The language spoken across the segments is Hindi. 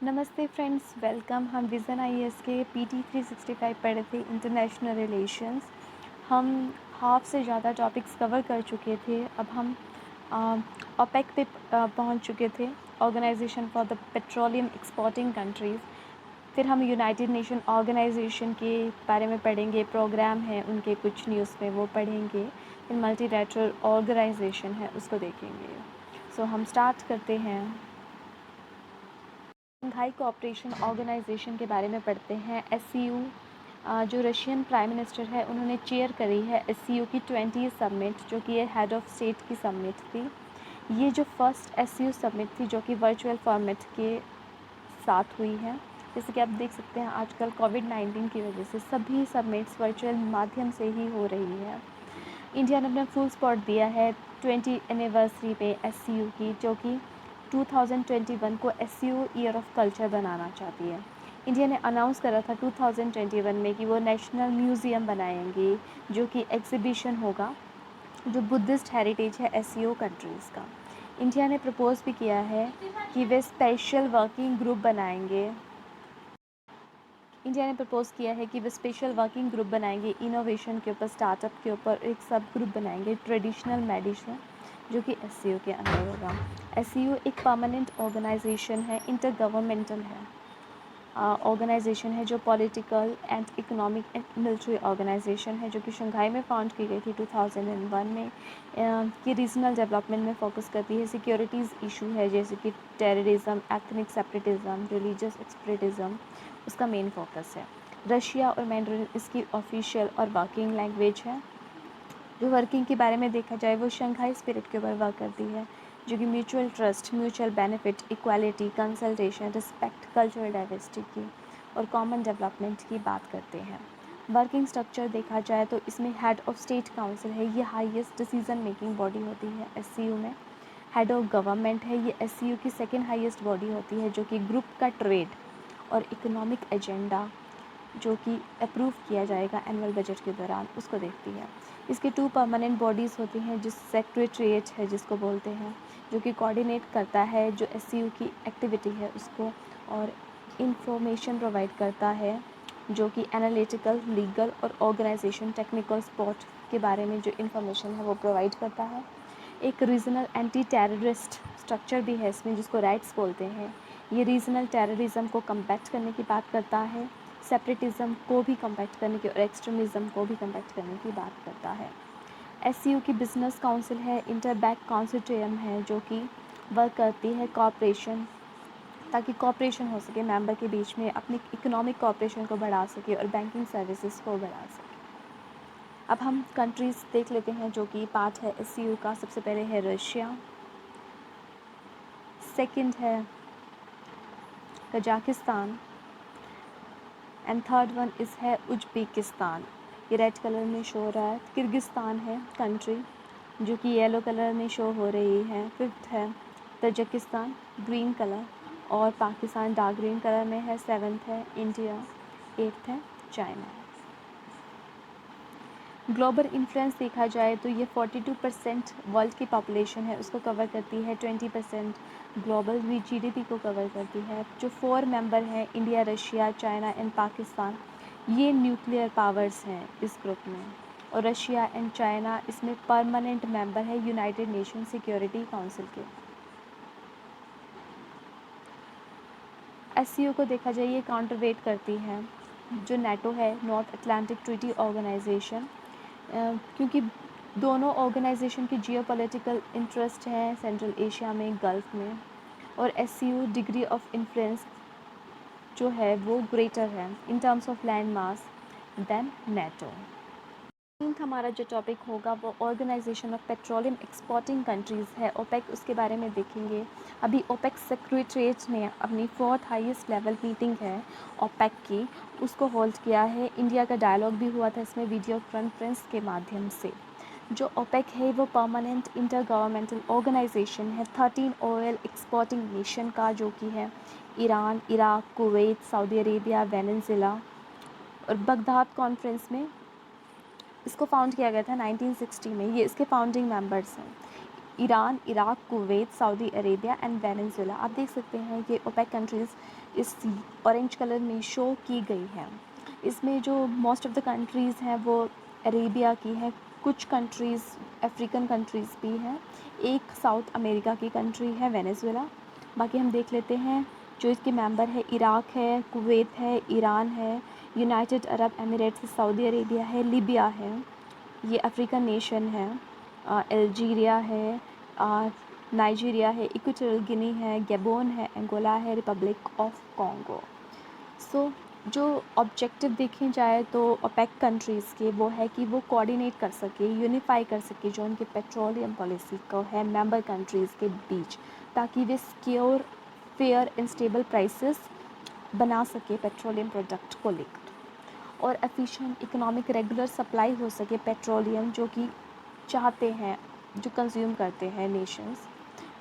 नमस्ते फ्रेंड्स, वेलकम। हम विज़न आईएएस के पीटी 365 पढ़े थे, इंटरनेशनल रिलेशंस। हम हाफ से ज़्यादा टॉपिक्स कवर कर चुके थे। अब हम ओपेक पे पहुंच चुके थे, Organisation for the Petroleum Exporting Countries. फिर हम यूनाइटेड नेशन ऑर्गेनाइजेशन के बारे में पढ़ेंगे, प्रोग्राम है उनके कुछ न्यूज़ में वो पढ़ेंगे। फिर मल्टीलैटरल ऑर्गेनाइजेशन है, उसको देखेंगे। सो हम स्टार्ट करते हैं। शंघाई कोऑपरेशन ऑर्गेनाइजेशन के बारे में पढ़ते हैं। एससीयू जो रशियन प्राइम मिनिस्टर है, उन्होंने चेयर करी है एससीयू की 20 समिट, जो कि ये हेड ऑफ़ स्टेट की समिट थी। ये जो फर्स्ट एससीयू समिट थी, जो कि वर्चुअल फॉर्मेट के साथ हुई है। जैसे कि आप देख सकते हैं, आजकल कोविड-19 की वजह से सभी समिट्स वर्चुअल माध्यम से ही हो रही है। इंडिया ने अपना फुल सपोर्ट दिया है 20 एनिवर्सरी पे एससीयू की, जो कि 2021 को एससीयू ईयर ऑफ कल्चर बनाना चाहती है। इंडिया ने अनाउंस करा था 2021 में कि वो नेशनल म्यूज़ियम बनाएंगे, जो कि एग्जीबिशन होगा जो बुद्धिस्ट हेरिटेज है एससीओ कंट्रीज़ का। इंडिया ने प्रपोज़ भी किया है कि वे स्पेशल वर्किंग ग्रुप बनाएंगे। इंडिया ने प्रपोज़ किया है कि वे स्पेशल वर्किंग ग्रुप बनाएंगे इनोवेशन के ऊपर, स्टार्टअप के ऊपर, एक सब ग्रुप बनाएंगे ट्रेडिशनल मेडिसिन, जो कि एससीओ के अंदर होगा। एससीओ एक परमानेंट ऑर्गेनाइजेशन है, इंटर गवर्नमेंटल है, ऑर्गेनाइजेशन है, जो political and economic and military organisation है, जो कि शंघाई में फाउंड की गई थी 2001 में। कि रीजनल डेवलपमेंट में फोकस करती है। सिक्योरिटीज़ इशू है, जैसे कि terrorism, ethnic separatism, religious extremism, उसका मेन फोकस है। रशिया और मैंड्रिन इसकी ऑफिशियल और वर्किंग लैंग्वेज है। जो वर्किंग के बारे में देखा जाए, वो शंघाई स्पिरिट के ऊपर वर्क करती है, जो कि mutual trust, mutual benefit, equality, consultation, respect, cultural diversity की और कॉमन डेवलपमेंट की बात करते हैं। वर्किंग स्ट्रक्चर देखा जाए तो इसमें हेड ऑफ स्टेट काउंसिल है, ये हाईएस्ट डिसीजन मेकिंग बॉडी होती है एससीयू में। हेड ऑफ गवर्नमेंट है, ये एससीयू की सेकेंड हाईएस्ट बॉडी होती है, जो कि ग्रुप का ट्रेड और इकोनॉमिक एजेंडा जो कि अप्रूव किया जाएगा एनुअल बजट के दौरान, उसको देखती है। इसके 2 परमानेंट बॉडीज़ होती हैं, जिस सेक्रेटरीट है जिसको बोलते हैं, जो कि कोऑर्डिनेट करता है जो एससीयू की एक्टिविटी है उसको, और इंफॉर्मेशन प्रोवाइड करता है, जो कि एनालिटिकल, लीगल और ऑर्गेनाइजेशन, टेक्निकल सपोर्ट के बारे में जो इन्फॉर्मेशन है वो प्रोवाइड करता है। एक रीजनल एंटी टेररिस्ट स्ट्रक्चर भी है इसमें, जिसको राइट्स बोलते हैं। ये रीजनल टेररिज्म को कम्बैट करने की बात करता है, सेपरेटिज्म को भी कम्बैट करने की और एक्सट्रीमिज्म को भी कम्बैट करने की बात करता है। एससीयू की बिजनेस काउंसिल है, इंटरबैंक कंसोर्टियम है, जो कि वर्क करती है कॉपरेशन, ताकि कॉपरेशन हो सके मेंबर के बीच में, अपनी इकोनॉमिक कॉपरेशन को बढ़ा सके और बैंकिंग सर्विसेज को बढ़ा सके। अब हम कंट्रीज़ देख लेते हैं जो कि पार्ट है एससीयू का। सबसे पहले है रशिया, सेकंड है कजाकिस्तान, एंड थर्ड वन इस है उज्बेकिस्तान, ये रेड कलर में शो हो रहा है। किर्गिस्तान है कंट्री, जो कि येलो कलर में शो हो रही है। फिफ्थ है तजिकिस्तान, ग्रीन कलर, और पाकिस्तान डार्क ग्रीन कलर में है। सेवन्थ है इंडिया, एट्थ है चाइना। ग्लोबल इन्फ्लुएंस देखा जाए तो ये 42% वर्ल्ड की पॉपुलेशन है उसको कवर करती है, 20% ग्लोबल जीडीपी को कवर करती है। जो 4 मेंबर हैं, India, Russia, China and Pakistan, ये न्यूक्लियर पावर्स हैं इस ग्रुप में, और रशिया एंड चाइना इसमें परमानेंट मेंबर है यूनाइटेड नेशन सिक्योरिटी काउंसिल के। एससीओ को देखा जाए, ये काउंटरवेट करती है जो नेटो है, नॉर्थ अटलांटिक ट्रीटी ऑर्गेनाइजेशन, क्योंकि दोनों ऑर्गेनाइजेशन की जियोपॉलिटिकल इंटरेस्ट हैं सेंट्रल एशिया में, गल्फ़ में, और एससीयू डिग्री ऑफ इन्फ्लुएंस जो है वो ग्रेटर है in terms of land mass than NATO. हमारा जो टॉपिक होगा वो Organisation of Petroleum Exporting Countries है, ओपेक, उसके बारे में देखेंगे। अभी ओपेक सेक्रेटरीट ने अपनी 4th हाईएस्ट लेवल मीटिंग है ओपेक की, उसको होल्ड किया है। इंडिया का डायलॉग भी हुआ था इसमें वीडियो कॉन्फ्रेंस के माध्यम से। जो ओपेक है वो परमानेंट इंटर गवर्नमेंटल ऑर्गेनाइजेशन है 13 ऑयल एक्सपोर्टिंग नेशन का, जो कि है Iran, Iraq, Kuwait, Saudi Arabia, Venezuela, और बगदाद कॉन्फ्रेंस में इसको फाउंड किया गया था 1960 में। ये इसके फाउंडिंग मेंबर्स हैं। Iran, Iraq, Kuwait, Saudi Arabia and Venezuela. आप देख सकते हैं कि ओपेक कंट्रीज़ इस ऑरेंज कलर में शो की गई हैं। इसमें जो मोस्ट ऑफ़ द कंट्रीज़ हैं वो अरेबिया की हैं, कुछ कंट्रीज़ अफ्रीकन कंट्रीज़ भी हैं, एक साउथ अमेरिका की कंट्री है वेनेजुएला। बाकी हम देख लेते हैं जो इसके मेंबर है, इराक है, कुवैत है, ईरान है, United Arab Emirates, Saudi Arabia है, लीबिया है, ये अफ्रीकन नेशन है, अल्जीरिया है, नाइजीरिया है, इक्वेटोरियल गिनी है, गैबोन है, अंगोला है, रिपब्लिक ऑफ कॉन्गो। सो जो ऑब्जेक्टिव देखे जाए तो ओपेक कंट्रीज़ के वो है कि वो कोऑर्डिनेट कर सके, यूनिफाई कर सके जो उनके पेट्रोलियम पॉलिसी को है मेंबर कंट्रीज़ के बीच, ताकि वे secure, fair and stable prices बना सके पेट्रोलियम प्रोडक्ट को लेकर, और एफिशिएंट इकोनॉमिक रेगुलर सप्लाई हो सके पेट्रोलियम जो कि चाहते हैं, जो कंज्यूम करते हैं नेशंस।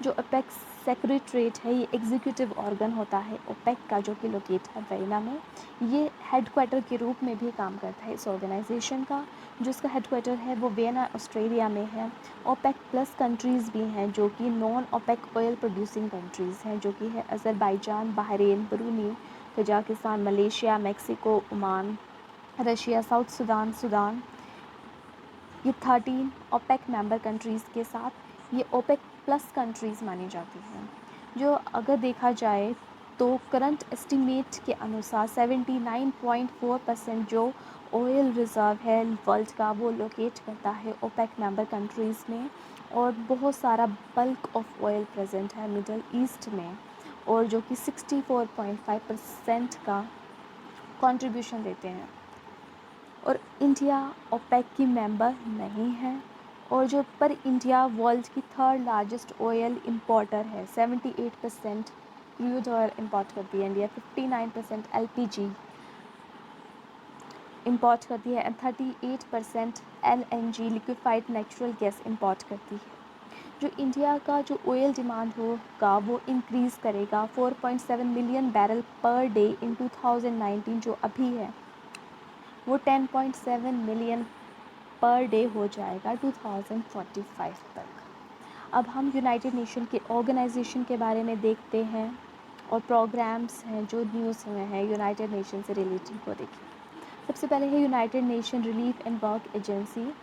जो ओपेक सेक्रेटरीट है, ये एग्जीक्यूटिव ऑर्गन होता है ओपेक का, जो कि लोकेट है वियना में। ये हेडक्वार्टर के रूप में भी काम करता है इस ऑर्गेनाइजेशन का, जिसका हेडक्वार्टर है वो वियना ऑस्ट्रेलिया में है। ओपेक प्लस कंट्रीज़ भी हैं जो कि non OPEC oil producing countries हैं, जो कि है Azerbaijan, Bahrain, Brunei, Kazakhstan, Malaysia, Mexico, Oman, Russia, South Sudan. ये 13 ओपेक मेंबर कंट्रीज़ के साथ ये ओपेक प्लस कंट्रीज़ मानी जाती हैं। जो अगर देखा जाए तो करंट एस्टिमेट के अनुसार 79.4% जो ऑयल रिज़र्व है वर्ल्ड का वो लोकेट करता है ओपेक मेंबर कंट्रीज़ में, और बहुत सारा बल्क ऑफ ऑयल प्रेजेंट है मिडल ईस्ट में, और जो कि 64.5% का कंट्रीब्यूशन देते हैं। और इंडिया ओपेक की मेंबर नहीं है, और जो पर इंडिया वर्ल्ड की थर्ड लार्जेस्ट ऑयल इंपोर्टर है। 78% क्रूड ऑयल इंपोर्ट करती है इंडिया, 59% एलपीजी इंपोर्ट करती है, and 38% LNG liquefied natural gas import करती है। जो इंडिया का जो ऑयल डिमांड होगा वो इंक्रीज़ करेगा 4.7 million barrel per day in 2019, जो अभी है वो 10.7 मिलियन पर डे हो जाएगा 2045 तक। अब हम यूनाइटेड नेशन के ऑर्गेनाइजेशन के बारे में देखते हैं, और प्रोग्राम्स हैं जो न्यूज़ में हैं यूनाइटेड नेशन से रिलेटेड को देखें। सबसे पहले है United nation relief and work agency.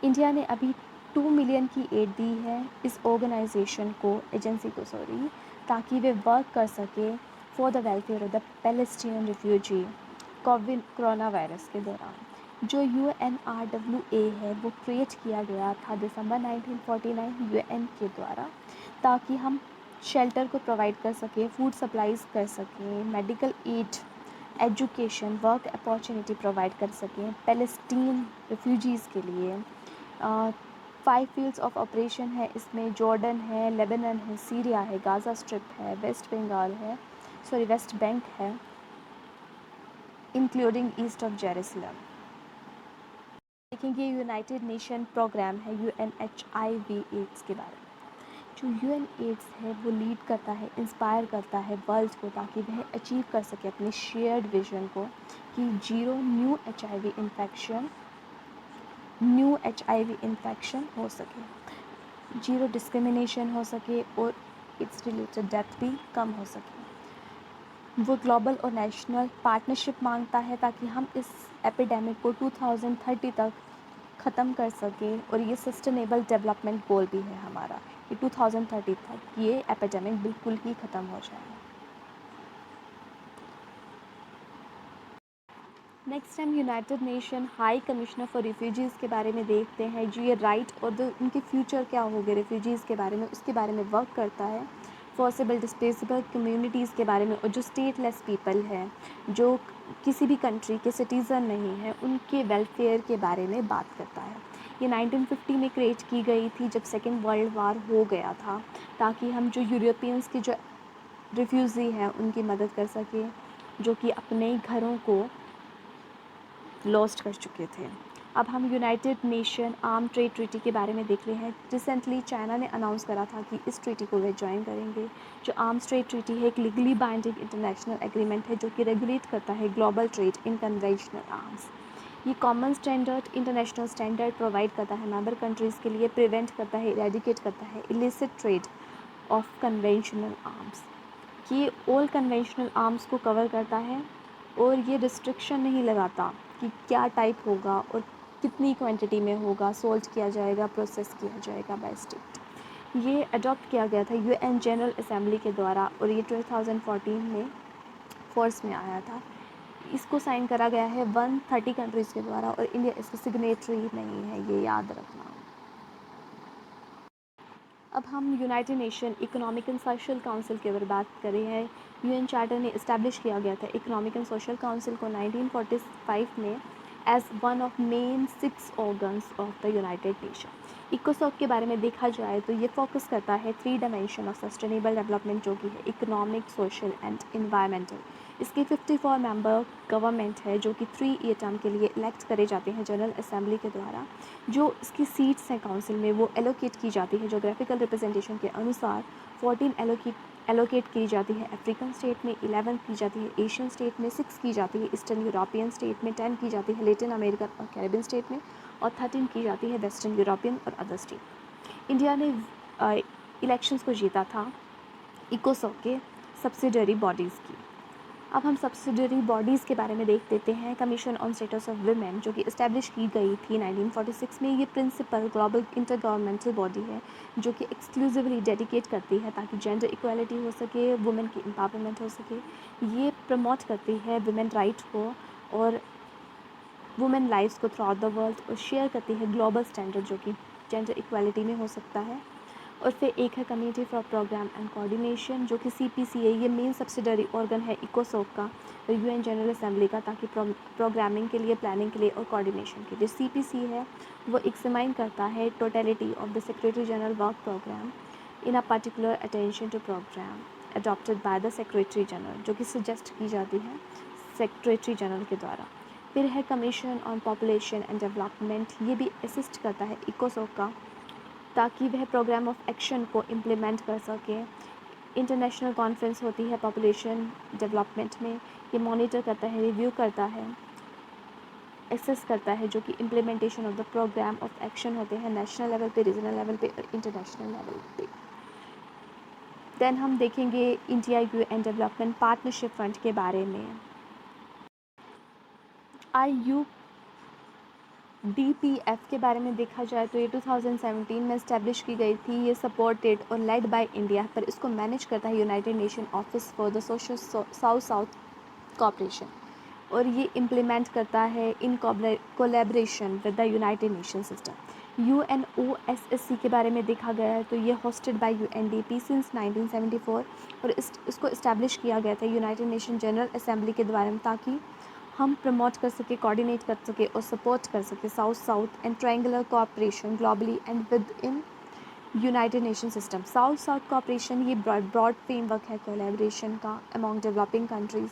India ने अभी 2 मिलियन की एड दी है इस ऑर्गेनाइजेशन को, एजेंसी को सॉरी, ताकि वे वर्क कर सके for the welfare of the Palestinian refugee corona virus के दौरान। जो UNRWA है वो क्रिएट किया गया था दिसंबर 1949 UN के द्वारा, ताकि हम शेल्टर को प्रोवाइड कर सकें, फूड सप्लाईज कर सकें, medical aid, education, work opportunity provide कर सकें पैलेस्टीन रिफ्यूजीज़ के लिए। 5 फील्ड्स ऑफ ऑपरेशन है इसमें, जॉर्डन है, लेबनान है, सीरिया है, गाज़ा स्ट्रिप है, वेस्ट बैंक है, इंक्लूडिंग ईस्ट ऑफ जेरूसलम। देखेंगे यूनाइटेड नेशन प्रोग्राम है UNHIV एड्स के बारे में। जो UN एड्स है वो लीड करता है, इंस्पायर करता है वर्ल्ड को, ताकि वह अचीव कर सके अपने शेयर्ड विजन को कि न्यू HIV इन्फेक्शन हो सके, जीरो डिस्क्रिमिनेशन हो सके, और इट्स रिलेटेड डेथ भी कम हो सके। वो ग्लोबल और नेशनल पार्टनरशिप मांगता है ताकि हम इस एपिडेमिक को 2030 तक ख़त्म कर सकें, और ये सस्टेनेबल डेवलपमेंट गोल भी है हमारा कि 2030 तक ये एपिडेमिक बिल्कुल ही ख़त्म हो जाए। नेक्स्ट हम United nation high commissioner for refugees के बारे में देखते हैं। जो ये राइट और उनके फ्यूचर क्या होंगे रिफ्यूजीज़ के बारे में, उसके बारे में वर्क करता है। फोर्सेबल डिस्प्लेसेबल कम्युनिटीज़ के बारे में, और जो स्टेटलेस पीपल हैं जो किसी भी कंट्री के सिटीज़न नहीं हैं, उनके वेलफेयर के बारे में बात करता है। ये 1950 में क्रिएट की गई थी जब सेकेंड वर्ल्ड वार हो गया था, ताकि हम जो यूरोपियंस के जो रिफ्यूज़ी हैं उनकी मदद कर सकें, जो कि अपने घरों को लॉस्ट कर चुके थे। अब हम United nation arm trade treaty के बारे में देख रहे हैं। रिसेंटली चाइना ने अनाउंस करा था कि इस ट्रीटी को वे ज्वाइन करेंगे। जो आर्म्स ट्रेड ट्रीटी है एक लीगली बाइंडिंग इंटरनेशनल एग्रीमेंट है जो कि रेगुलेट करता है global trade in conventional arms. ये common standard international standard provide करता है मेंबर कंट्रीज़ के लिए, प्रिवेंट करता है, इरेडिकेट करता है illicit trade off conventional arms. ये ऑल कन्वेंशनल आर्म्स को कवर करता है और ये रिस्ट्रिक्शन नहीं लगाता कि क्या टाइप होगा और कितनी क्वांटिटी में होगा, सोल्ट किया जाएगा, प्रोसेस किया जाएगा बाय स्टेट। ये अडॉप्ट किया गया था यूएन जनरल असेंबली के द्वारा और ये 2014 में फोर्स में आया था। इसको साइन करा गया है 130 कंट्रीज़ के द्वारा और इंडिया इसका सिग्नेटरी नहीं है, ये याद रखना। अब हम United nation economic and social council के ऊपर बात करें हैं। यूएन चार्टर ने इस्टेब्लिश किया गया था इकोनॉमिक एंड सोशल काउंसिल को 1945 में as one of main 6 organs of the United Nation. इकोसॉक के बारे में देखा जाए तो ये फोकस करता है 3 डायमेंशन ऑफ सस्टेनेबल डेवलपमेंट, जो कि है इकोनॉमिक, सोशल एंड इन्वायरमेंटल। इसके 54 मेंबर गवर्नमेंट है जो कि 3 ईयर टर्म के लिए इलेक्ट करे जाते हैं जनरल असेंबली के द्वारा। जो इसकी सीट्स हैं काउंसिल में वो एलोकेट की जाती है जोग्राफिकल रिप्रेजेंटेशन के अनुसार। 14 एलोकेट की जाती है अफ्रीकन स्टेट में, 11 की जाती है एशियन स्टेट में, 6 की जाती है ईस्टर्न यूरोपियन स्टेट में, 10 की जाती है लेटिन अमेरिकन और कैरेबियन स्टेट में और 13 की जाती है वेस्टर्न यूरोपियन और अदर स्टेट। इंडिया ने इलेक्शंस को जीता था इकोसॉक के सब्सिडरी बॉडीज़ की। अब हम सब्सिडरी बॉडीज़ के बारे में देख लेते हैं। Commission on status of women जो कि इस्टेब्लिश की गई थी 1946 में। ये प्रिंसिपल ग्लोबल इंटरगवर्नमेंटल बॉडी है जो कि एक्सक्लूसिवली डेडिकेट करती है ताकि जेंडर इक्वालिटी हो सके, वुमेन की एम्पावरमेंट हो सके। ये प्रमोट करती है वुमेन राइट को और वुमेन लाइफ्स को थ्रू आउट द वर्ल्ड और शेयर करती है ग्लोबल स्टैंडर्ड जो कि जेंडर इक्वालिटी में हो सकता है। और फिर एक है committee for programme and coordination जो कि CPCA, ये मेन सब्सिडरी ऑर्गन है इकोसॉक का यूएन जनरल असेंबली का, ताकि प्रोग्रामिंग के लिए, प्लानिंग के लिए और कोऑर्डिनेशन के लिए। CPC है वो एक्समाइन करता है totality of the secretary general work programme in a particular attention to programme adopted by the secretary general, जो कि सजेस्ट की जाती है सेक्रेटरी जनरल के द्वारा। फिर है commission on population and development, ये भी असिस्ट करता है इकोसॉक का ताकि वह प्रोग्राम ऑफ एक्शन को इम्प्लीमेंट कर सके। इंटरनेशनल कॉन्फ्रेंस होती है पॉपुलेशन डेवलपमेंट में, ये मॉनिटर करता है, रिव्यू करता है, एक्सेस करता है जो कि implementation of the programme of action होते हैं नेशनल लेवल पे, रीजनल लेवल पे और इंटरनेशनल लेवल पे। देन हम देखेंगे India UN development partnership fund के बारे में। DPF के बारे में देखा जाए तो ये 2017 में इस्टेब्लिश की गई थी। ये सपोर्टेड और लेड बाय इंडिया, पर इसको मैनेज करता है United nation office for the social south south cooperation और ये इम्प्लीमेंट करता है in collaboration with the United nation system. UNOSSC के बारे में देखा गया है तो ये होस्टेड बाय UNDP सिंस 1974 और इसको इस्टेब्लिश किया गया था यूनाइटेड नेशन जनरल असेंबली के द्वारा ताकि हम प्रमोट कर सके, कोऑर्डिनेट कर सके और सपोर्ट कर सके south south and triangular cooperation globally and with in United nation system. South south cooperation ये ब्रॉड फ्रेमवर्क है कोलैबोरेशन का अमॉन्ग डेवलपिंग कंट्रीज़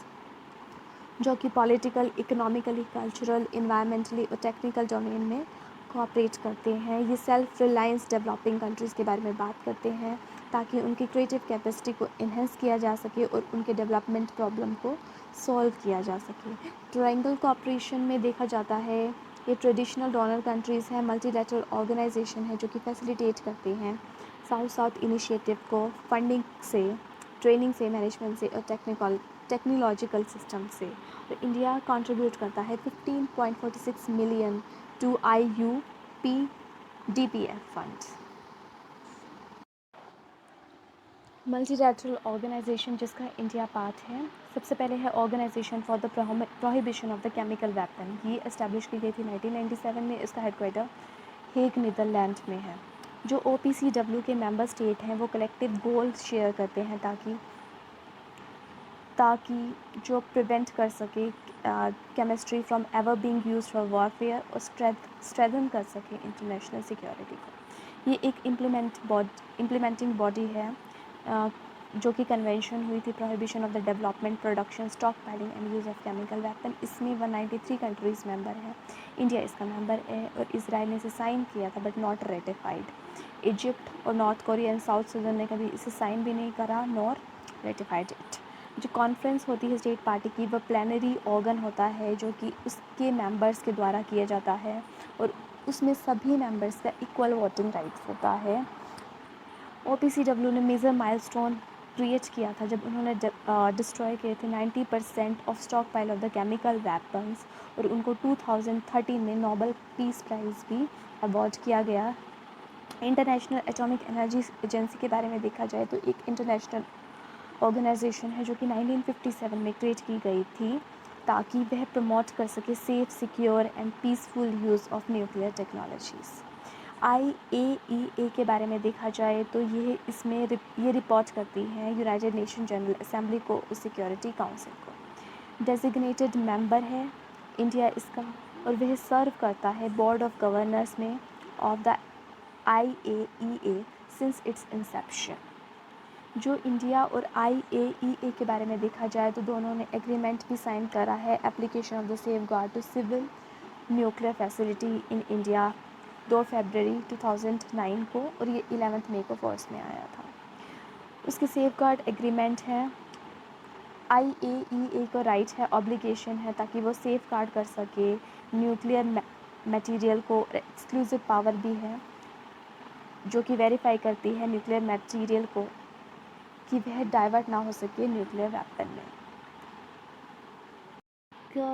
जो कि पॉलिटिकल, इकोनॉमिकली, कल्चरल, इन्वायरमेंटली और टेक्निकल डोमेन में कोऑपरेट करते हैं। ये सेल्फ रिलायंस डेवलपिंग कंट्रीज़ के बारे में बात करते हैं ताकि उनकी क्रिएटिव कैपेसिटी को इन्हेंस किया जा सके और उनके डेवलपमेंट प्रॉब्लम को सॉल्व किया जा सके। ट्रायंगल कोऑपरेशन में देखा जाता है ये ट्रेडिशनल डोनर कंट्रीज़ हैं, मल्टीलैटरल ऑर्गेनाइजेशन है जो कि फैसिलिटेट करते हैं साउथ साउथ इनिशिएटिव को फंडिंग से, ट्रेनिंग से, मैनेजमेंट से और टेक्नोलॉजिकल सिस्टम से। और इंडिया कंट्रीब्यूट करता है 15.46 million to IUPDPF fund. Multilateral organisation जिसका इंडिया पार्ट है, सबसे पहले है Organisation for the Prohibition of the Chemical Weapon. ये इस्टेब्लिश की गई थी 1997 में। इसका हेडक्वार्टर हेग नीदरलैंड में है। जो OPCW के मेंबर स्टेट हैं वो कलेक्टिव गोल्स शेयर करते हैं ताकि जो प्रिवेंट कर सके chemistry from ever being used for warfare और स्ट्रेंथन कर सके इंटरनेशनल सिक्योरिटी को। ये एक इम्प्लीमेंटिंग बॉडी है जो कि कन्वेंशन हुई थी prohibition of the development, production, stock piling and use of chemical weapon. इसमें 193 कंट्रीज़ मेंबर हैं। इंडिया इसका मेंबर है और इसराइल ने इसे साइन किया था बट नॉट रेटिफाइड। इजिप्ट और north Korea and south Sudan ने कभी इसे साइन भी नहीं करा नॉर रेटिफाइड इट। जो कॉन्फ्रेंस होती है स्टेट पार्टी की, वह प्लेनरी ऑर्गन होता है जो कि उसके मेंबर्स के द्वारा किया जाता है और उसमें सभी मेंबर्स का इक्वल वोटिंग राइट्स होता है। OPCW ने मेजर माइलस्टोन क्रिएट किया था जब उन्होंने डिस्ट्रॉय किए थे 90% of stock pile of the chemical weapons, और उनको 2013 में नोबेल पीस प्राइज़ भी अवार्ड किया गया। इंटरनेशनल एटॉमिक एनर्जी एजेंसी के बारे में देखा जाए तो एक इंटरनेशनल ऑर्गेनाइजेशन है जो कि 1957 में क्रिएट की गई थी ताकि वह प्रमोट कर सके safe, secure and peaceful use of nuclear technologies. IAEA के बारे में देखा जाए तो ये रिपोर्ट करती है यूनाइटेड नेशन जनरल असेंबली को, सिक्योरिटी काउंसिल को। डेजिग्नेटेड मेंबर है इंडिया इसका, और वह सर्व करता है बोर्ड ऑफ गवर्नर्स में of the IAEA since its inception. जो इंडिया और IAEA के बारे में देखा जाए तो दोनों ने एग्रीमेंट भी साइन करा है, application of the safeguard to civil nuclear facility in India 2 फरवरी 2009 को, और ये 11 मई को फोर्स में आया था। उसके सेफ गार्ड एग्रीमेंट है। IAEA को राइट है, ऑब्लिगेशन है ताकि वो सेफ गार्ड कर सके न्यूक्लियर मटेरियल को। एक्सक्लूसिव पावर भी है जो कि वेरीफाई करती है न्यूक्लियर मटेरियल को कि वह डाइवर्ट ना हो सके न्यूक्लियर वेपन में।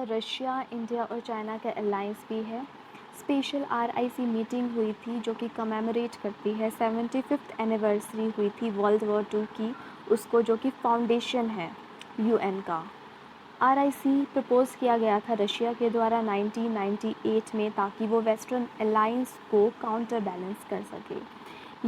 रशिया, इंडिया और चाइना का अलायंस भी है। स्पेशल RIC मीटिंग हुई थी जो कि कमेमोरेट करती है 75th एनिवर्सरी हुई थी वर्ल्ड वॉर 2 की, उसको, जो कि फाउंडेशन है UN का। RIC प्रपोज किया गया था रशिया के द्वारा 1998 में ताकि वो वेस्टर्न अलायंस को काउंटर बैलेंस कर सके।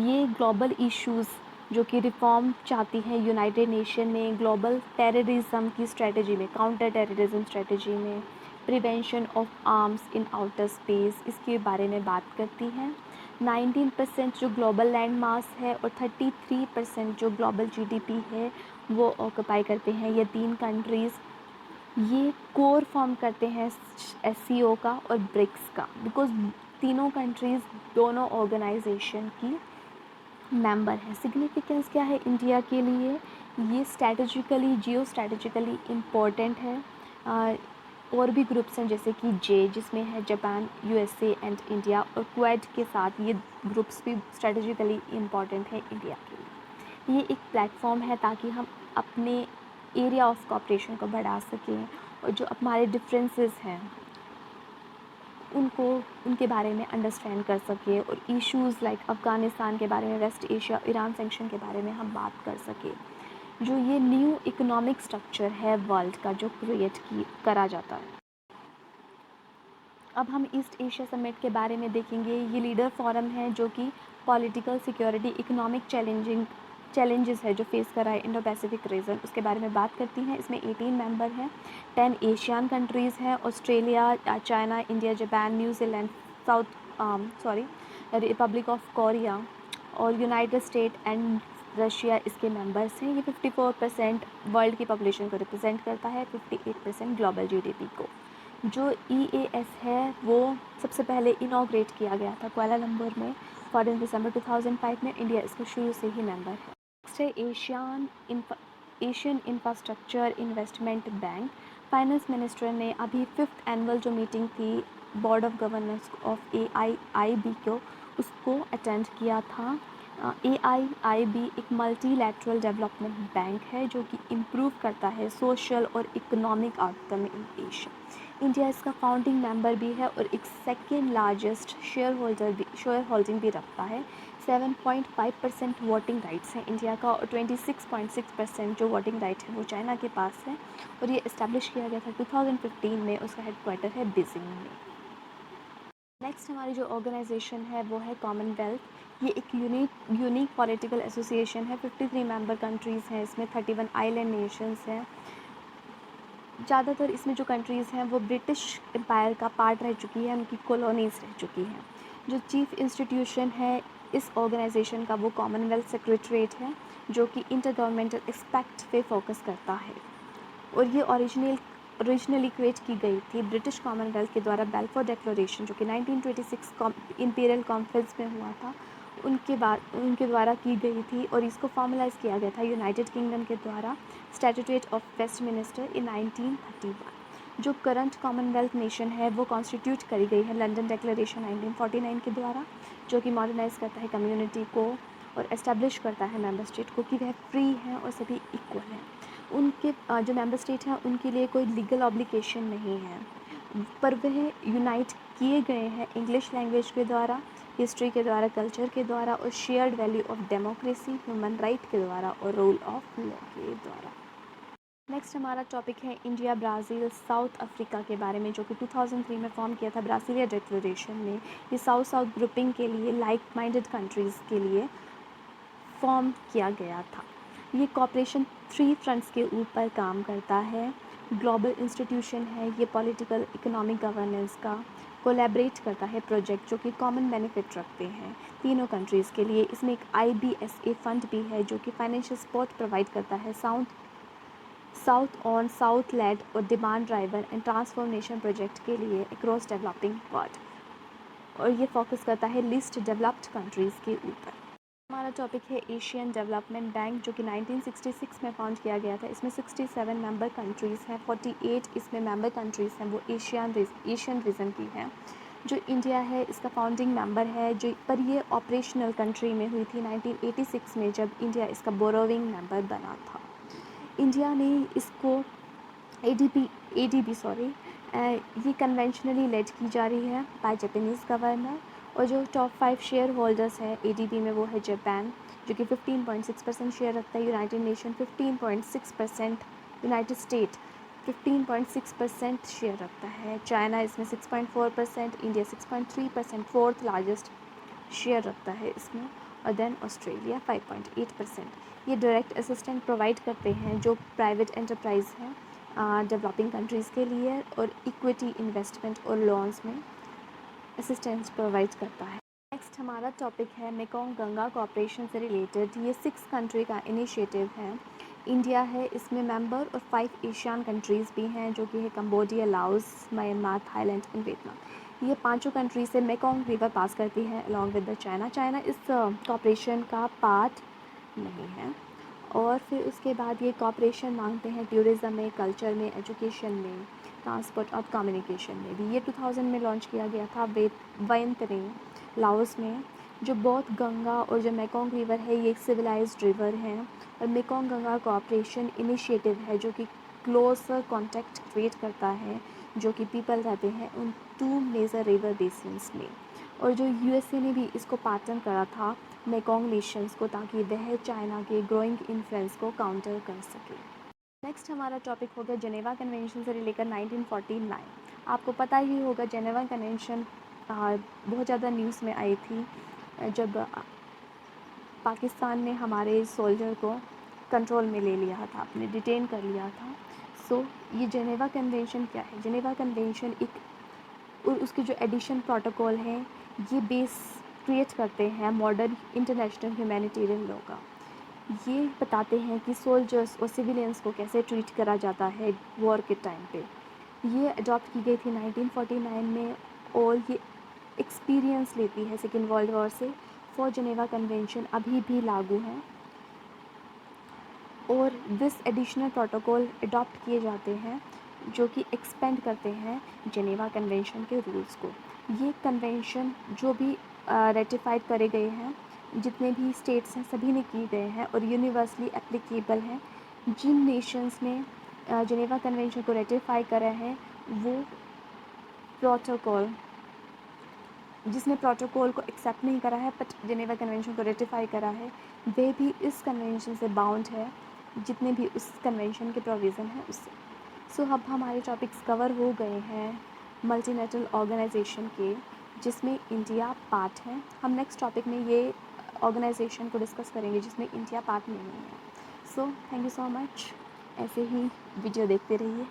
ये ग्लोबल इश्यूज़ जो कि रिफॉर्म चाहती है यूनाइटेड नेशन में ग्लोबल टेररिज्म की स्ट्रेटजी में, काउंटर टेररिज्म स्ट्रेटजी में, prevention of arms in outer space, इसके बारे में बात करती है। 19% जो ग्लोबल लैंड मास है और 33% जो ग्लोबल GDP है वो ऑक्यूपाई करते हैं ये 3 कंट्रीज़। ये कोर फॉर्म करते हैं SCO का और ब्रिक्स का, बिकॉज तीनों कंट्रीज़ दोनों ऑर्गेनाइजेशन की मेंबर है। सिग्निफिकेंस क्या है इंडिया के लिए? ये स्ट्रैटेजिकली, जियो स्ट्रैटेजिकली इम्पोर्टेंट है। और भी ग्रुप्स हैं जैसे कि J, जिसमें है जापान, USA एंड इंडिया, और क्वेड के साथ ये ग्रुप्स भी स्ट्रैटेजिकली इम्पोर्टेंट है इंडिया के लिए। ये एक प्लेटफॉर्म है ताकि हम अपने एरिया ऑफ कोऑपरेशन को बढ़ा सकें और जो हमारे डिफरेंसेस हैं उनको, उनके बारे में अंडरस्टैंड कर सके, और इश्यूज़ लाइक अफ़गानिस्तान के बारे में, वेस्ट एशिया, ईरान सेंक्शन के बारे में हम बात कर सके। जो ये न्यू इकोनॉमिक स्ट्रक्चर है वर्ल्ड का जो करा जाता है। अब हम ईस्ट एशिया समिट के बारे में देखेंगे। ये लीडर फोरम है जो कि पॉलिटिकल, सिक्योरिटी, इकोनॉमिक चैलेंजेस है जो फेस कर रहा है इंडो पैसिफिक रीजन, उसके बारे में बात करती हैं। इसमें 18 मेंबर हैं। 10 एशियन कंट्रीज़ हैं, Australia, China, India, Japan, New Zealand, Republic of Korea और यूनाइटेड स्टेट एंड रशिया इसके मेंबर्स हैं। ये 54% वर्ल्ड की पॉपुलेशन को रिप्रेजेंट करता है, 58% ग्लोबल GDP को। जो EAS है वो सबसे पहले इनॉग्रेट किया गया था कुआलालंपुर में 14 दिसंबर 2005 में। इंडिया इसका शुरू से ही मेंबर है। नेक्स्ट है Asian infrastructure investment bank. Finance minister ने अभी 5th एनुअल जो मीटिंग थी board of governance of AIIB को, उसको अटेंड किया था। AIIB एक मल्टीलैटरल डेवलपमेंट बैंक है जो कि इम्प्रूव करता है सोशल और economic outcome in Asia. India इसका फाउंडिंग मेंबर भी है और एक सेकेंड लार्जेस्ट शेयर होल्डिंग भी रखता है। 7.5% वोटिंग राइट्स हैं इंडिया का, और 26.6% जो वोटिंग राइट है वो चाइना के पास है। और ये इस्टेब्लिश किया गया था 2015 में। उसका हेडक्वार्टर है बीजिंग में। नेक्स्ट हमारी जो ऑर्गेनाइजेशन है वो है कॉमनवेल्थ। ये एक यूनिक पॉलिटिकल एसोसिएशन है। 53 मेंबर कंट्रीज़ हैं इसमें, 31 आइलैंड नेशंस हैं। ज़्यादातर इसमें जो कंट्रीज़ हैं वो ब्रिटिश एम्पायर का पार्ट रह चुकी है, उनकी कॉलोनीज़ रह चुकी हैं। जो चीफ इंस्टीट्यूशन है इस ऑर्गेनाइजेशन का वो कॉमनवेल्थ सेक्रेटरीट है जो कि इंटर गवर्नमेंटल एक्सपेक्ट पे फोकस करता है। और ये ओरिजिनली क्रिएट की गई थी ब्रिटिश कॉमनवेल्थ के द्वारा बेल्फोर डिक्लेरेशन जो कि 1926 इंपीरियल कॉन्फ्रेंस में हुआ था, उनके द्वारा की गई थी और इसको फॉर्मलाइज किया गया था यूनाइटेड किंगडम के द्वारा स्टैट्यूट ऑफ वेस्टमिनिस्टर इन 1931। जो करंट कॉमनवेल्थ नेशन है वो कॉन्स्टिट्यूट करी गई है लंदन डिक्लेरेशन 1949 के द्वारा, जो कि मॉडर्नाइज करता है कम्युनिटी को और एस्टेब्लिश करता है मेंबर स्टेट को कि वह फ्री हैं और सभी इक्वल हैं। उनके जो मेंबर स्टेट हैं उनके लिए कोई लीगल ऑब्लिगेशन नहीं है, पर वह यूनाइट किए गए हैं इंग्लिश लैंग्वेज के द्वारा, हिस्ट्री के द्वारा, कल्चर के द्वारा और shared value of democracy, human right के द्वारा और रूल ऑफ लॉ के द्वारा। नेक्स्ट हमारा टॉपिक है इंडिया, ब्राज़ील, साउथ अफ्रीका के बारे में, जो कि 2003 में फॉर्म किया था ब्राज़ीलिया डिक्लेरेशन में। ये साउथ साउथ ग्रुपिंग के लिए, लाइक माइंडेड कंट्रीज़ के लिए फॉर्म किया गया था। ये कॉपरेशन 3 फ्रंट्स के ऊपर काम करता है। ग्लोबल इंस्टीट्यूशन है ये, पॉलिटिकल इकोनॉमिक गवर्नेंस का कोलैबोरेट करता है प्रोजेक्ट जो कि कॉमन बेनिफिट रखते हैं तीनों कंट्रीज़ के लिए। इसमें एक IBSA फंड भी है जो कि फाइनेंशियल सपोर्ट प्रोवाइड करता है साउथ ऑन साउथ लेड और demand driver and transformation project के लिए अक्रॉस डेवलपिंग वर्ल्ड, और ये फोकस करता है लीस्ट डेवलप्ड कंट्रीज़ के ऊपर। हमारा टॉपिक है एशियन डेवलपमेंट बैंक, जो कि 1966 में फाउंड किया गया था। इसमें 67 मेंबर कंट्रीज़ हैं, 48 इसमें मेंबर कंट्रीज़ हैं वो एशियन रीजन की हैं। जो इंडिया है इसका फाउंडिंग मेंबर है, जो पर ये ऑपरेशनल कंट्री में हुई थी 1986 में, जब इंडिया इसका बोरोविंग मेंबर बना था। इंडिया ने इसको ADB ये कन्वेंशनली लेड की जा रही है बाय जापानीज़ गवर्नर, और जो टॉप 5 शेयर होल्डर्स है ADB में वो है जापान जो कि 15.6% शेयर रखता है, United nation 15.6%, United state 15.6% share रखता है, चाइना इसमें 6.4%, इंडिया 6.3%, फोर्थ लार्जेस्ट शेयर रखता है इसमें, और देन ऑस्ट्रेलिया 5.8%। ये डायरेक्ट असिस्टेंट प्रोवाइड करते हैं जो प्राइवेट एंटरप्राइज हैं डेवलपिंग कंट्रीज़ के लिए, और इक्विटी इन्वेस्टमेंट और लोन्स में असिस्टेंस प्रोवाइड करता है। नेक्स्ट हमारा टॉपिक है मेकोंग गंगा कॉपरेशन से रिलेटेड। ये 6 कंट्री का इनिशिएटिव है। इंडिया है इसमें मेंबर, और 5 एशियन कंट्रीज़ भी हैं जो कि है Cambodia, Laos, Myanmar, Thailand and Vietnam. ये 5 कंट्री से मेकोंग रिवर पास करती है along with the China. China इस कॉपरेशन का पार्ट नहीं है। और फिर उसके बाद ये कॉपरेशन मांगते हैं टूरिज़्म में, कल्चर में, एजुकेशन में, ट्रांसपोर्ट और कम्युनिकेशन में भी। ये 2000 में लॉन्च किया गया था वियतनाम, लाओस में। जो बोथ गंगा और जो मेकोंग रिवर है ये एक सिविलाइज्ड रिवर हैं, और मेकोंग गंगा कॉपरेशन इनिशिएटिव है जो कि क्लोजर कॉन्टेक्ट क्रिएट करता है जो कि पीपल रहते हैं उन 2 मेजर रिवर बेसिन्स में। और जो USA ने भी इसको पार्टनर करा था मेकोंग नेशंस को, ताकि वह चाइना के ग्रोइंग इन्फ्लुएंस को काउंटर कर सके। नेक्स्ट हमारा टॉपिक होगा जेनेवा कन्वेंशन से लेकर 1949। आपको पता ही होगा जेनेवा कन्वेंशन बहुत ज़्यादा न्यूज़ में आई थी जब पाकिस्तान ने हमारे सोल्जर को कंट्रोल में ले लिया था, अपने डिटेन कर लिया था। सो ये जेनेवा कन्वेंशन क्या है? जेनेवा कन्वेंशन एक, और उसके जो एडिशन प्रोटोकॉल है ये बेस क्रिएट करते हैं मॉडर्न इंटरनेशनल ह्यूमैनिटेरियन लॉ का। ये बताते हैं कि सोल्जर्स और सिविलियंस को कैसे ट्रीट करा जाता है वॉर के टाइम पे। ये अडॉप्ट की गई थी 1949 में, और ये एक्सपीरियंस लेती है सेकेंड वर्ल्ड वॉर से। फॉर जेनेवा कन्वेंशन अभी भी लागू हैं, और दिस एडिशनल प्रोटोकॉल अडॉप्ट किए जाते हैं जो कि एक्सपेंड करते हैं जेनेवा कन्वेंशन के रूल्स को। ये कन्वेंशन जो भी रेटिफाइड करे गए हैं, जितने भी स्टेट्स हैं सभी ने किए गए हैं और यूनिवर्सली एप्लीकेबल हैं। जिन नेशंस ने जेनेवा कन्वेंशन को रेटिफाई करा है वो प्रोटोकॉल, जिसने प्रोटोकॉल को एक्सेप्ट नहीं करा है बट जेनेवा कन्वेंशन को रेटिफाई करा है, वे भी इस कन्वेंशन से बाउंड है, जितने भी उस कन्वेंशन के प्रोविज़न हैं उससे। सो अब हमारे टॉपिक्स कवर हो गए हैं मल्टीनेशनल ऑर्गेनाइजेशन के, जिसमें इंडिया पार्ट है। हम नेक्स्ट टॉपिक में ये ऑर्गेनाइजेशन को डिस्कस करेंगे जिसमें इंडिया पार्ट नहीं है। So thank you so much, ऐसे ही वीडियो देखते रहिए।